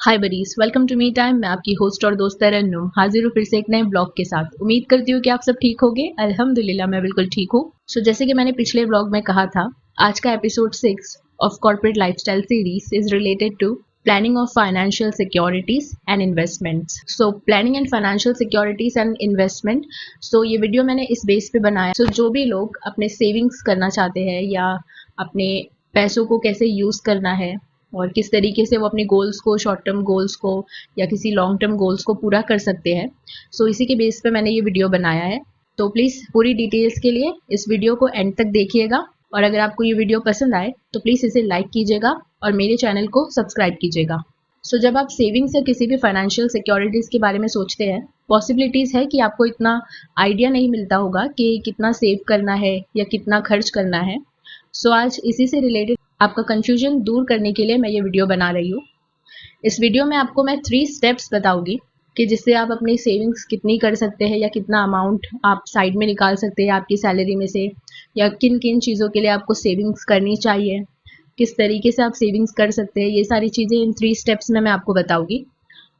Hi buddies, welcome to me time. मैं आपकी host और दोस्त तरन्नुम हाजिर हूँ फिर से एक नए ब्लॉग के साथ। उम्मीद करती हूँ कि आप सब ठीक होंगे। अल्हम्दुलिल्लाह मैं बिल्कुल ठीक हूँ। जैसे कि मैंने पिछले ब्लॉग में कहा था, आज का episode 6 of corporate lifestyle series is related to planning of financial securities and investments. Planning and financial securities and investment. ये वीडियो मैंने इस बेस पे बनाया। जो भी लोग अपने सेविंग्स करना चाहते हैं या अपने पैसों को कैसे यूज करना है और किस तरीके से वो अपने गोल्स को, शॉर्ट टर्म गोल्स को या किसी लॉन्ग टर्म गोल्स को पूरा कर सकते हैं, इसी के बेस पे मैंने ये वीडियो बनाया है। तो प्लीज़ पूरी डिटेल्स के लिए इस वीडियो को एंड तक देखिएगा और अगर आपको ये वीडियो पसंद आए तो प्लीज़ इसे लाइक कीजिएगा और मेरे चैनल को सब्सक्राइब कीजिएगा। जब आप सेविंग्स या किसी भी फाइनेंशियल सिक्योरिटीज़ के बारे में सोचते हैं, पॉसिबिलिटीज़ है कि आपको इतना आइडिया नहीं मिलता होगा कि कितना सेव करना है या कितना खर्च करना है। आज इसी से रिलेटेड आपका कंफ्यूजन दूर करने के लिए मैं ये वीडियो बना रही हूँ। इस वीडियो में आपको मैं 3 स्टेप्स बताऊंगी कि जिससे आप अपनी सेविंग्स कितनी कर सकते हैं या कितना अमाउंट आप साइड में निकाल सकते हैं आपकी सैलरी में से, या किन किन चीज़ों के लिए आपको सेविंग्स करनी चाहिए, किस तरीके से आप सेविंग्स कर सकते हैं। ये सारी चीज़ें इन 3 स्टेप्स में मैं आपको बताऊँगी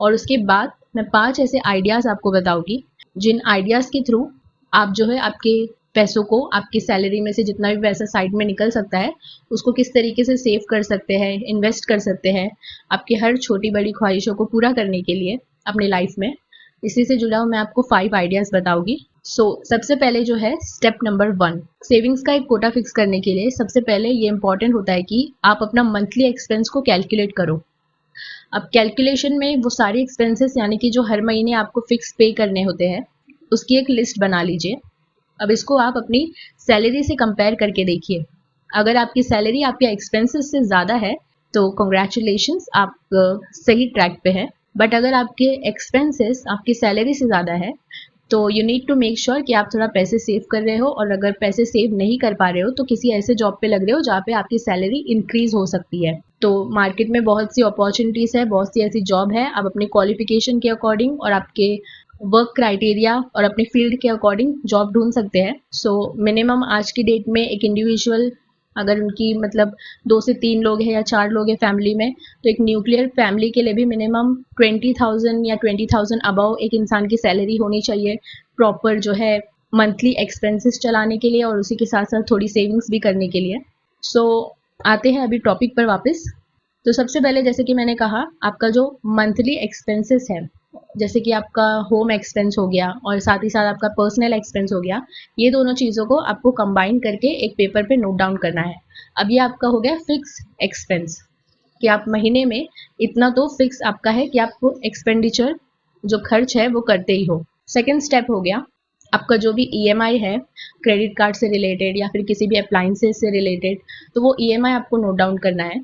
और उसके बाद मैं 5 ऐसे आइडियाज़ आपको बताऊँगी जिन आइडियाज़ के थ्रू आप जो है आपके पैसों को, आपकी सैलरी में से जितना भी पैसा साइड में निकल सकता है उसको किस तरीके से सेव कर सकते हैं, इन्वेस्ट कर सकते हैं आपकी हर छोटी बड़ी ख्वाहिशों को पूरा करने के लिए अपनी लाइफ में। इसी से जुड़ा मैं आपको 5 आइडियाज़ बताऊंगी। सबसे पहले जो है स्टेप नंबर 1, सेविंग्स का एक कोटा फिक्स करने के लिए सबसे पहले ये इंपॉर्टेंट होता है कि आप अपना मंथली एक्सपेंस को कैलकुलेट करो। अब कैलकुलेशन में वो सारे एक्सपेंसेस यानी कि जो हर महीने आपको फिक्स पे करने होते हैं उसकी एक लिस्ट बना लीजिए। अब इसको आप अपनी सैलरी से कंपेयर करके देखिए। अगर आपकी सैलरी आपके एक्सपेंसेस से ज़्यादा है तो कॉन्ग्रेचुलेशंस, आप सही ट्रैक पे हैं। बट अगर आपके एक्सपेंसेस आपकी सैलरी से ज़्यादा है तो you need to make sure कि आप थोड़ा पैसे सेव कर रहे हो, और अगर पैसे सेव नहीं कर पा रहे हो तो किसी ऐसे जॉब पे लग रहे हो जहाँ पे आपकी सैलरी इंक्रीज हो सकती है। तो मार्केट में बहुत सी अपॉर्चुनिटीज़ है, बहुत सी ऐसी जॉब है। आप अपने क्वालिफिकेशन के अकॉर्डिंग और आपके वर्क क्राइटेरिया और अपने फील्ड के अकॉर्डिंग जॉब ढूंढ सकते हैं। मिनिमम आज की डेट में एक इंडिविजुअल, अगर उनकी मतलब 2 से 3 लोग हैं या 4 लोग हैं फैमिली में, तो एक न्यूक्लियर फैमिली के लिए भी मिनिमम 20,000 या 20,000 अबव एक इंसान की सैलरी होनी चाहिए, प्रॉपर जो है मंथली एक्सपेंसेस चलाने के लिए और उसी के साथ साथ थोड़ी सेविंग्स भी करने के लिए। आते हैं अभी टॉपिक पर वापस। सबसे पहले जैसे कि मैंने कहा, आपका जो मंथली एक्सपेंसेस है, जैसे कि आपका होम एक्सपेंस हो गया और साथ ही साथ आपका पर्सनल एक्सपेंस हो गया, ये दोनों चीज़ों को आपको कंबाइन करके एक पेपर पे नोट डाउन करना है। अब ये आपका हो गया फिक्स एक्सपेंस कि आप महीने में इतना तो फिक्स आपका है कि आप एक्सपेंडिचर जो खर्च है वो करते ही हो। सेकेंड स्टेप हो गया आपका जो भी ईएमआई है, क्रेडिट कार्ड से रिलेटेड या फिर किसी भी अप्लाइंसेस से रिलेटेड, तो वो ईएमआई आपको नोट डाउन करना है।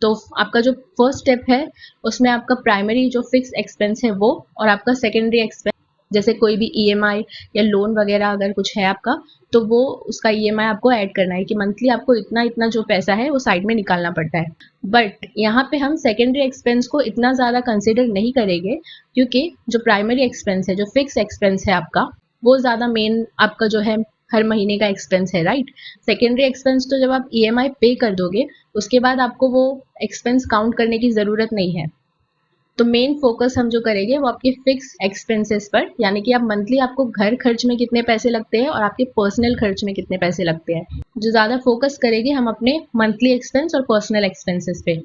तो आपका जो फर्स्ट स्टेप है उसमें आपका प्राइमरी जो फिक्स एक्सपेंस है वो, और आपका सेकेंडरी एक्सपेंस जैसे कोई भी ईएमआई या लोन वगैरह अगर कुछ है आपका, तो वो उसका ईएमआई आपको ऐड करना है कि मंथली आपको इतना इतना जो पैसा है वो साइड में निकालना पड़ता है। बट यहाँ पे हम सेकेंडरी एक्सपेंस को इतना ज़्यादा कंसिडर नहीं करेंगे क्योंकि जो प्राइमरी एक्सपेंस है, जो फिक्स एक्सपेंस है आपका, वो ज़्यादा मेन आपका जो है हर महीने का एक्सपेंस है, राइट। सेकेंडरी एक्सपेंस तो जब आप ईएमआई पे कर दोगे उसके बाद आपको वो एक्सपेंस काउंट करने की ज़रूरत नहीं है। तो मेन फोकस हम जो करेंगे वो आपके फिक्स एक्सपेंसेस पर, यानी कि आप मंथली आपको घर खर्च में कितने पैसे लगते हैं और आपके पर्सनल खर्च में कितने पैसे लगते हैं, जो ज़्यादा फोकस करेंगे हम अपने मंथली एक्सपेंस और पर्सनल एक्सपेंसेस पे।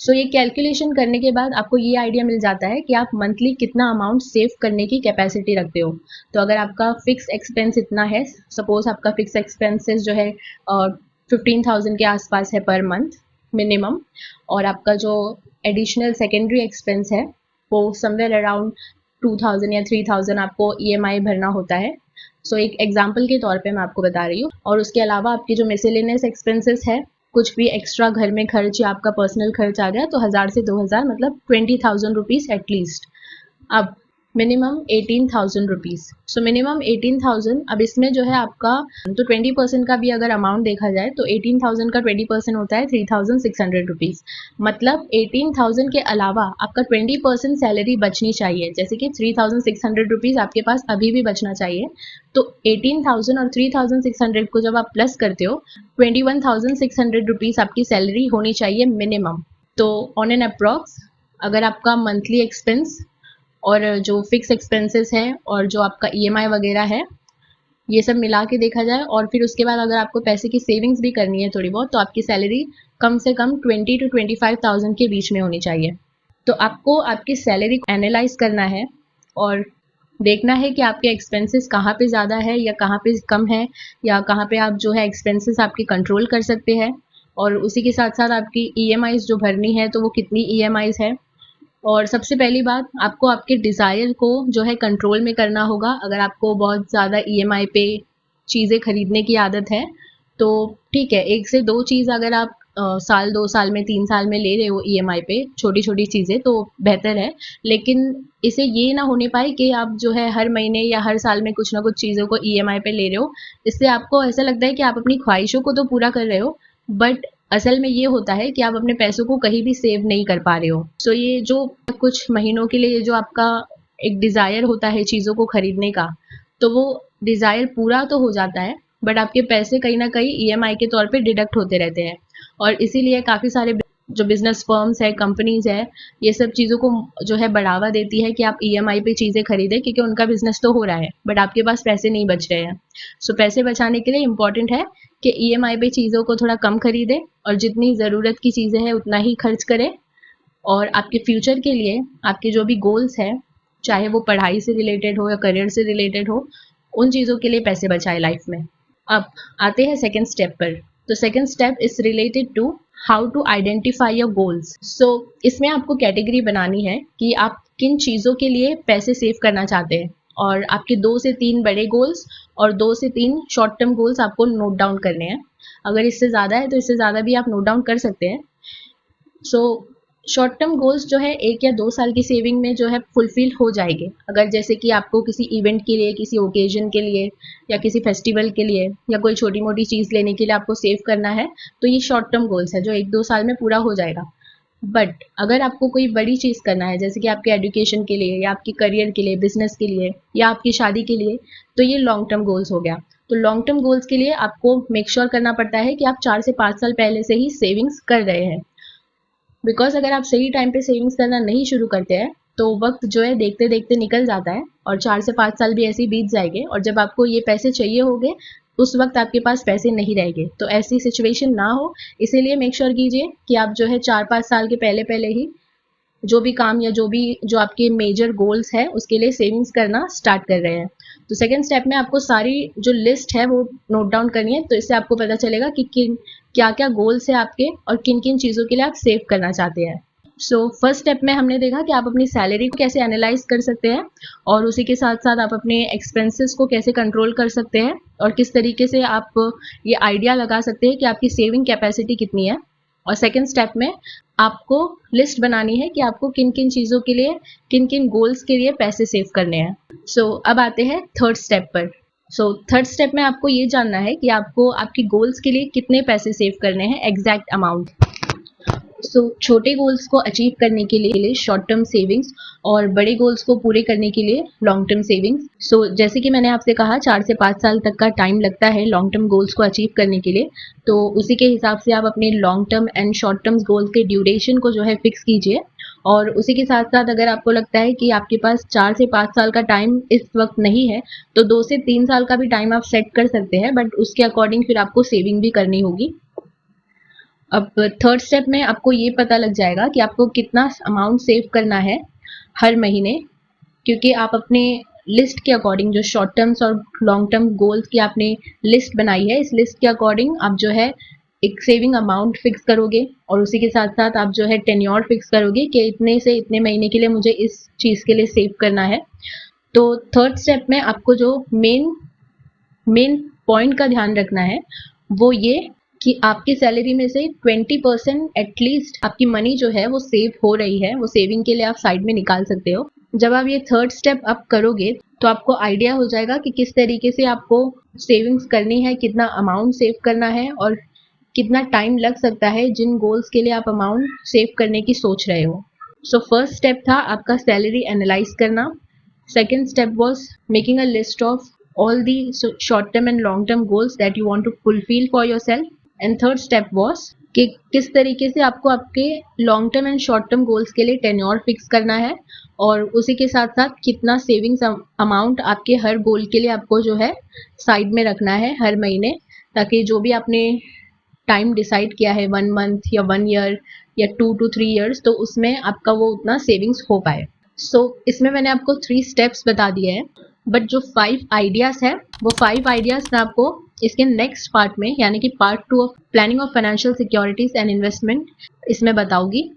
ये कैलकुलेशन करने के बाद आपको ये आइडिया मिल जाता है कि आप मंथली कितना अमाउंट सेव करने की कैपेसिटी रखते हो। तो अगर आपका फिक्स एक्सपेंस इतना है, सपोज आपका फिक्स एक्सपेंसेस जो है 15,000 के आसपास है पर मंथ मिनिमम, और आपका जो एडिशनल सेकेंडरी एक्सपेंस है वो समवेयर अराउंड 2,000 या 3,000 आपको ईएमआई भरना होता है। एक एग्जांपल के तौर पे मैं आपको बता रही हूँ। और उसके अलावा आपकी जो मिसलेनियस एक्सपेंसेस है, कुछ भी एक्स्ट्रा घर में खर्च या आपका पर्सनल खर्च आ गया, तो 1,000 से 2,000 मतलब 20,000 रुपीज़ एटलीस्ट। अब मिनिमम 18,000 रुपीज़, मिनिमम 18,000। अब इसमें जो है आपका तो 20% का भी अगर अमाउंट देखा जाए तो 18,000 का 20% होता है 3,600 रुपीज़। मतलब 18,000 के अलावा आपका 20% सैलरी बचनी चाहिए, जैसे कि 3,600 रुपीज़ आपके पास अभी भी बचना चाहिए। तो 18,000 और 3,600 को जब आप प्लस करते हो, 21,600 रुपीज़ आपकी सैलरी होनी चाहिए मिनिमम। तो ऑन एन अप्रॉक्स अगर आपका मंथली एक्सपेंस और जो फिक्स एक्सपेंसेस है और जो आपका ईएमआई वगैरह है, ये सब मिला के देखा जाए, और फिर उसके बाद अगर आपको पैसे की सेविंग्स भी करनी है थोड़ी बहुत, तो आपकी सैलरी कम से कम 20 to 25,000 के बीच में होनी चाहिए। तो आपको आपकी सैलरी को एनालाइज करना है और देखना है कि आपके एक्सपेंसेस कहाँ पे ज़्यादा है या कहाँ पे कम है, या कहाँ पे आप जो है एक्सपेंसेस आपके कंट्रोल कर सकते हैं, और उसी के साथ साथ आपकी ईएमआईज जो भरनी है तो वो कितनी ईएमआईज है। और सबसे पहली बात, आपको आपके डिज़ायर को जो है कंट्रोल में करना होगा। अगर आपको बहुत ज़्यादा ईएमआई पे चीज़ें खरीदने की आदत है तो ठीक है, 1 से 2 चीज़ अगर आप साल 2 साल में 3 साल में ले रहे हो ईएमआई पे छोटी छोटी चीज़ें तो बेहतर है। लेकिन इसे ये ना होने पाए कि आप जो है हर महीने या हर साल में कुछ ना कुछ चीज़ों को ईएमआई पे ले रहे हो। इससे आपको ऐसा लगता है कि आप अपनी ख्वाहिशों को तो पूरा कर रहे हो, बट असल में ये होता है कि आप अपने पैसों को कहीं भी सेव नहीं कर पा रहे हो। सो ये जो कुछ महीनों के लिए जो आपका एक डिज़ायर होता है चीज़ों को खरीदने का, तो वो डिज़ायर पूरा तो हो जाता है, बट आपके पैसे कहीं ना कहीं ईएमआई के तौर पे डिडक्ट होते रहते हैं। और इसीलिए काफ़ी सारे जो बिजनेस फर्म्स है, कंपनीज है, ये सब चीज़ों को जो है बढ़ावा देती है कि आप ईएमआई पे चीज़ें खरीदें, क्योंकि उनका बिजनेस तो हो रहा है बट आपके पास पैसे नहीं बच रहे हैं। सो पैसे बचाने के लिए इम्पॉर्टेंट है कि ईएमआई पे चीज़ों को थोड़ा कम खरीदें और जितनी ज़रूरत की चीज़ें हैं उतना ही खर्च करें। और आपके फ्यूचर के लिए आपके जो भी गोल्स हैं, चाहे वो पढ़ाई से रिलेटेड हो या करियर से रिलेटेड हो, उन चीज़ों के लिए पैसे बचाएं लाइफ में। अब आते हैं सेकंड स्टेप पर। तो second step is related to how to identify your goals. So इसमें आपको कैटेगरी बनानी है कि आप किन चीज़ों के लिए पैसे सेव करना चाहते हैं, और आपके 2 से 3 बड़े गोल्स और 2 से 3 शॉर्ट टर्म गोल्स आपको नोट डाउन करने हैं। अगर इससे ज़्यादा है तो इससे ज़्यादा भी आप नोट डाउन कर सकते हैं। सो शॉर्ट टर्म गोल्स जो है 1 या 2 साल की सेविंग में जो है फुलफिल हो जाएंगे। अगर जैसे कि आपको किसी इवेंट के लिए, किसी ओकेजन के लिए या किसी फेस्टिवल के लिए या कोई छोटी मोटी चीज़ लेने के लिए आपको सेव करना है, तो ये शॉर्ट टर्म गोल्स है जो 1-2 साल में पूरा हो जाएगा। बट अगर आपको कोई बड़ी चीज़ करना है, जैसे कि आपके एजुकेशन के लिए या आपके करियर के लिए, बिजनेस के लिए या आपकी शादी के लिए, तो ये लॉन्ग टर्म गोल्स हो गया। तो लॉन्ग टर्म गोल्स के लिए आपको मेक श्योर करना पड़ता है कि आप 4 से 5 साल पहले से ही सेविंग्स कर रहे हैं। बिकॉज अगर आप सही टाइम पे सेविंग्स करना नहीं शुरू करते हैं तो वक्त जो है देखते देखते निकल जाता है और 4 से 5 साल भी ऐसे ही बीत जाएंगे, और जब आपको ये पैसे चाहिए होंगे उस वक्त आपके पास पैसे नहीं रहेंगे। तो ऐसी सिचुएशन ना हो, इसीलिए मेक श्योर कीजिए कि आप जो है 4-5 साल के पहले पहले ही जो भी काम या जो आपके मेजर गोल्स है उसके लिए सेविंग्स करना स्टार्ट कर रहे हैं। तो सेकंड स्टेप में आपको सारी जो लिस्ट है वो नोट डाउन करनी है, तो इससे आपको पता चलेगा कि किन क्या क्या गोल्स है आपके और किन किन चीज़ों के लिए आप सेव करना चाहते हैं। सो फर्स्ट स्टेप में हमने देखा कि आप अपनी सैलरी को कैसे एनालाइज कर सकते हैं, और उसी के साथ साथ आप अपने एक्सपेंसेस को कैसे कंट्रोल कर सकते हैं, और किस तरीके से आप ये आइडिया लगा सकते हैं कि आपकी सेविंग कैपेसिटी कितनी है। और सेकंड स्टेप में आपको लिस्ट बनानी है कि आपको किन किन चीज़ों के लिए, किन किन गोल्स के लिए पैसे सेव करने हैं। सो अब आते हैं थर्ड स्टेप पर। सो थर्ड स्टेप में आपको ये जानना है कि आपको आपकी गोल्स के लिए कितने पैसे सेव करने हैं, एग्जैक्ट अमाउंट। सो छोटे गोल्स को अचीव करने के लिए शॉर्ट टर्म सेविंग्स और बड़े गोल्स को पूरे करने के लिए लॉन्ग टर्म सेविंग्स। सो जैसे कि मैंने आपसे कहा 4 से 5 साल तक का टाइम लगता है लॉन्ग टर्म गोल्स को अचीव करने के लिए, तो उसी के हिसाब से आप अपने long term and short term goals के ड्यूरेशन को जो है फिक्स कीजिए। और उसी के साथ साथ अगर आपको लगता है कि आपके पास 4 से 5 साल का टाइम इस वक्त नहीं है, तो 2 से 3 साल का भी टाइम आप सेट कर सकते हैं, बट उसके अकॉर्डिंग फिर आपको सेविंग भी करनी होगी। अब थर्ड स्टेप में आपको ये पता लग जाएगा कि आपको कितना अमाउंट सेव करना है हर महीने, क्योंकि आप अपने लिस्ट के अकॉर्डिंग, जो शॉर्ट टर्म्स और लॉन्ग टर्म गोल्स की आपने लिस्ट बनाई है, इस लिस्ट के अकॉर्डिंग आप जो है एक सेविंग अमाउंट फिक्स करोगे, और उसी के साथ साथ आप जो है टेन्योर फिक्स करोगे कि इतने से इतने महीने के लिए मुझे इस चीज़ के लिए सेव करना है। तो थर्ड स्टेप में आपको जो मेन पॉइंट का ध्यान रखना है वो ये कि आपकी सैलरी में से 20% एटलीस्ट आपकी मनी जो है वो सेव हो रही है, वो सेविंग के लिए आप साइड में निकाल सकते हो। जब आप ये थर्ड स्टेप अप करोगे तो आपको आइडिया हो जाएगा कि किस तरीके से आपको सेविंग्स करनी है, कितना अमाउंट सेव करना है और कितना टाइम लग सकता है जिन गोल्स के लिए आप अमाउंट सेव करने की सोच रहे हो। सो फर्स्ट स्टेप था आपका सैलरी एनालाइज करना। Second step was making a list of all the short term and long term goals that you want to fulfill for yourself, and third step was कि किस तरीके से आपको आपके long term and short term goals के लिए tenure fix करना है, और उसी के साथ साथ कितना सेविंग्स अमाउंट आपके हर गोल के लिए आपको जो है साइड में रखना है हर महीने, ताकि जो भी आपने टाइम डिसाइड किया है 1 मंथ या 1 ईयर या 2 to 3 years, तो उसमें आपका वो उतना सेविंग्स हो पाए। इसमें मैंने आपको 3 स्टेप्स बता दिए हैं, बट जो 5 आइडियाज है वो 5 आइडियाज मैं आपको इसके नेक्स्ट पार्ट में, यानी कि part 2 of planning of financial securities and investment, इसमें बताऊंगी।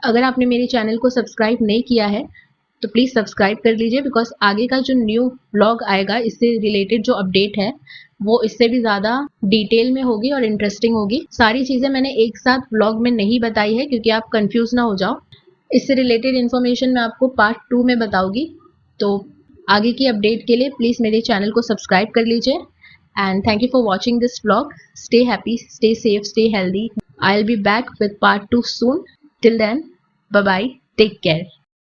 अगर आपने मेरे चैनल को सब्सक्राइब नहीं किया है तो प्लीज़ सब्सक्राइब कर लीजिए, बिकॉज आगे का जो न्यू ब्लॉग आएगा इससे रिलेटेड जो अपडेट है वो इससे भी ज़्यादा डिटेल में होगी और इंटरेस्टिंग होगी। सारी चीज़ें मैंने एक साथ ब्लॉग में नहीं बताई है क्योंकि आप कंफ्यूज ना हो जाओ। इससे रिलेटेड इन्फॉर्मेशन मैं आपको पार्ट 2 में बताऊंगी। तो आगे की अपडेट के लिए प्लीज़ मेरे चैनल को सब्सक्राइब कर लीजिए। And thank you for watching this blog. Stay happy, stay safe, stay healthy. I will be back with part 2 soon. Till then, bye bye, take care.